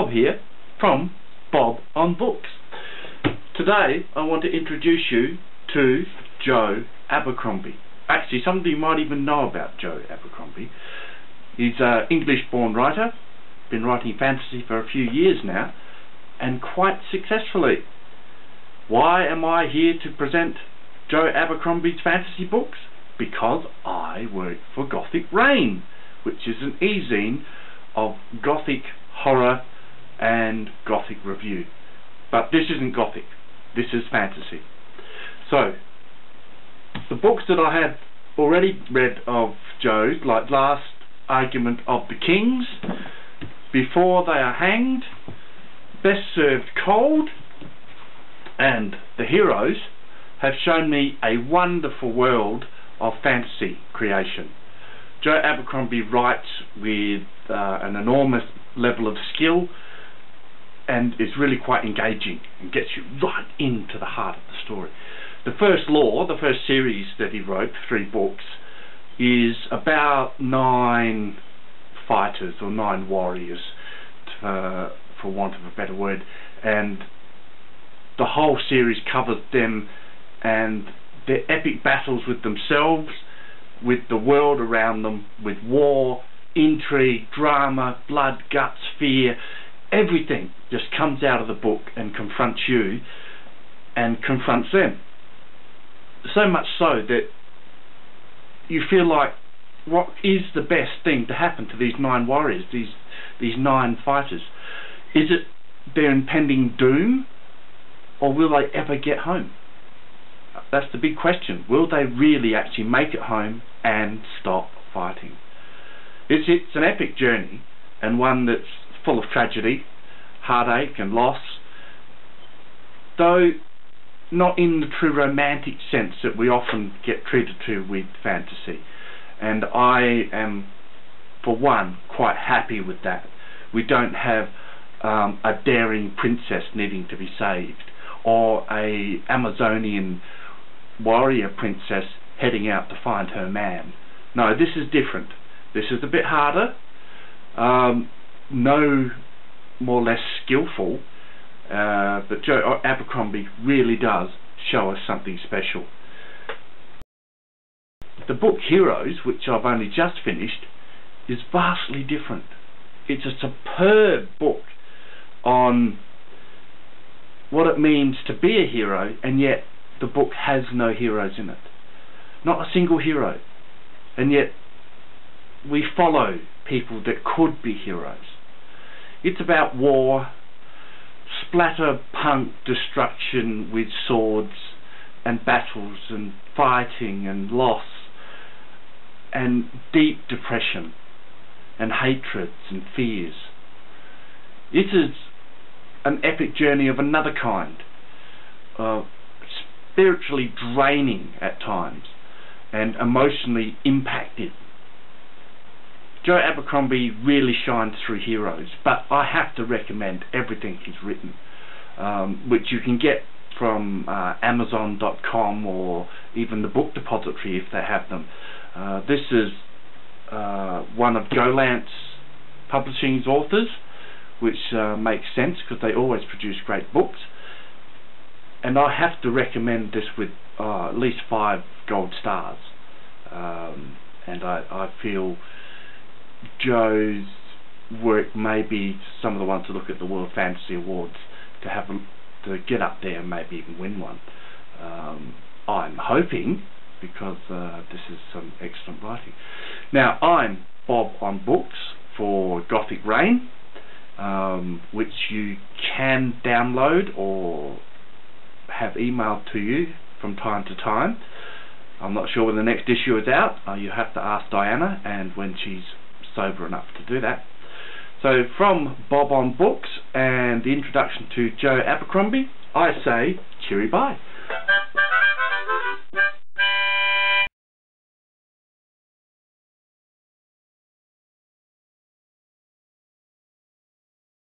Bob here from Bob on Books. Today I want to introduce you to Joe Abercrombie. Actually, some of you might even know about Joe Abercrombie. He's an English-born writer, been writing fantasy for a few years now, and quite successfully. Why am I here to present Joe Abercrombie's fantasy books? Because I work for Gothic Rain, which is an e-zine of Gothic horror and Gothic review. But this isn't Gothic, this is fantasy. So, the books that I have already read of Joe's, like Last Argument of the Kings, Before They Are Hanged, Best Served Cold, and The Heroes, have shown me a wonderful world of fantasy creation. Joe Abercrombie writes with an enormous level of skill and is really quite engaging and gets you right into the heart of the story. The first law, the first series that he wrote, 3 books, is about 9 fighters or 9 warriors, for want of a better word, and the whole series covers them and their epic battles with themselves, with the world around them, with war, intrigue, drama, blood, guts, fear. Everything just comes out of the book and confronts you and confronts them. So much so that you feel like, what is the best thing to happen to these 9 warriors, these 9 fighters? Is it their impending doom, or will they ever get home? That's the big question. Will they really actually make it home and stop fighting? It's an epic journey, and one that's full of tragedy, heartache and loss, though not in the true romantic sense that we often get treated to with fantasy. And I am, for one, quite happy with that. We don't have a daring princess needing to be saved, or a Amazonian warrior princess heading out to find her man. No, this is different. This is a bit harder, no more or less skillful, but Joe Abercrombie really does show us something special. The book Heroes, which I've only just finished, is vastly different. It's a superb book on what it means to be a hero, and yet the book has no heroes in it. Not a single hero. And yet we follow people that could be heroes. It's about war, splatterpunk destruction with swords and battles and fighting and loss and deep depression and hatreds and fears. It is an epic journey of another kind, spiritually draining at times and emotionally impacted. Joe Abercrombie really shines through heroes, but I have to recommend everything he's written, which you can get from Amazon.com or even the Book Depository if they have them. This is one of Golance Publishing's authors, which makes sense because they always produce great books. And I have to recommend this with at least 5 gold stars. And I feel Joe's work may be some of the ones to look at the World Fantasy Awards, to get up there and maybe even win one. I'm hoping, because this is some excellent writing. Now, I'm Bob on Books for Gothic Rain, which you can download or have emailed to you from time to time. I'm not sure when the next issue is out. You have to ask Diana, and when she's sober enough to do that. So from Bob on Books and the introduction to Joe Abercrombie, I say cheery bye.